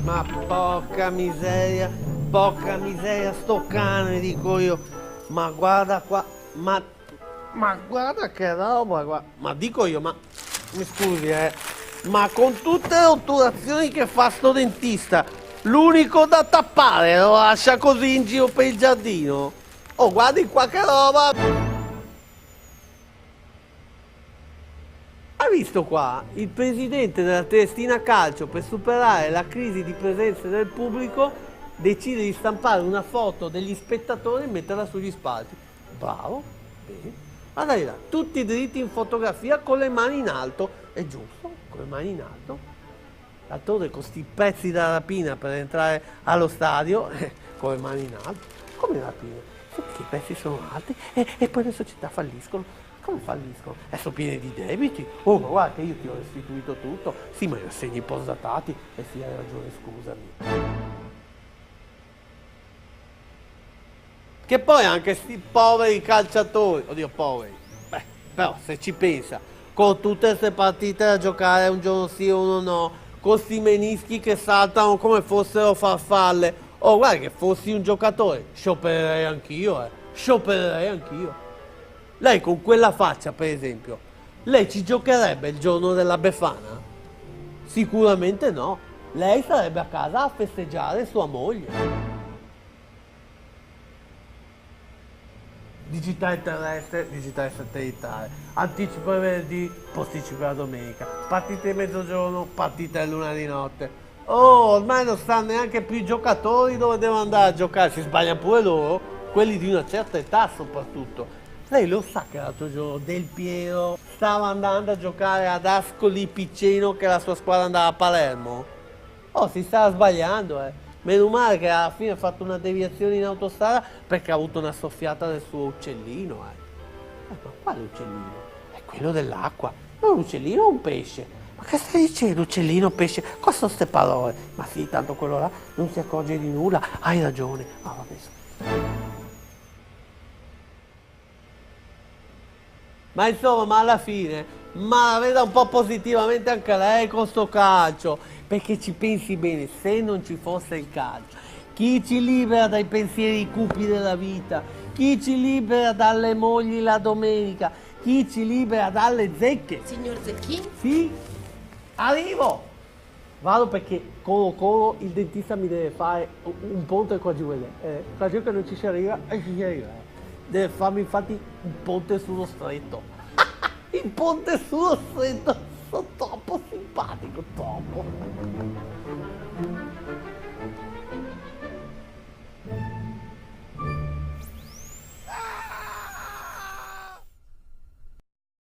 Ma porca miseria, sto cane, dico io. Ma guarda qua, ma guarda che roba, guarda. Ma dico io, ma mi scusi, ma con tutte le otturazioni che fa sto dentista, l'unico da tappare lo lascia così in giro per il giardino? Oh, guardi qua che roba! Hai visto qua? Il presidente della Triestina Calcio, per superare la crisi di presenza del pubblico, decide di stampare una foto degli spettatori e metterla sugli spalti. Bravo, bene. Guarda là, tutti dritti in fotografia con le mani in alto. È giusto, con le mani in alto. L'attore con sti pezzi da rapina per entrare allo stadio, con le mani in alto. Come rapina? Perché i pezzi sono alti e poi le società falliscono. Come falliscono? Sono pieni di debiti. Oh, ma guarda che io ti ho restituito tutto. Sì, ma io segni postdatati. Sì, hai ragione, scusami. Che poi anche sti poveri calciatori, oddio poveri, beh, però se ci pensa, con tutte queste partite da giocare un giorno sì uno no, con sti menischi che saltano come fossero farfalle, oh guarda che fossi un giocatore, sciopererei anch'io, sciopererei anch'io. Lei con quella faccia, per esempio, lei ci giocherebbe il giorno della Befana? Sicuramente no, lei sarebbe a casa a festeggiare sua moglie. Digitale terrestre, digitale satellitare, anticipo il venerdì, posticipo la domenica, partite di mezzogiorno, partite a luna di notte. Oh, ormai non stanno neanche più i giocatori dove devono andare a giocare, si sbagliano pure loro, quelli di una certa età soprattutto. Lei lo sa che l'altro giorno Del Piero stava andando a giocare ad Ascoli Piceno che la sua squadra andava a Palermo? Oh, si stava sbagliando, Meno male che alla fine ha fatto una deviazione in autostrada perché ha avuto una soffiata del suo uccellino, Ma quale uccellino? È quello dell'acqua. Ma un uccellino o un pesce? Ma che stai dicendo, uccellino, pesce? Cosa sono queste parole? Ma sì, tanto quello là non si accorge di nulla. Hai ragione. Ah, vabbè. Ma insomma, ma alla fine, ma la veda un po' positivamente anche lei con sto calcio, perché ci pensi bene, se non ci fosse il calcio, chi ci libera dai pensieri cupi della vita, chi ci libera dalle mogli la domenica, chi ci libera dalle zecche? Signor Zecchini? Sì, arrivo! Vado perché il dentista mi deve fare un ponte qua giù, qua giù che non ci si arriva e ci si arriva. Deve farmi infatti un ponte sullo stretto. Il ponte sullo stretto, sono troppo simpatico, troppo.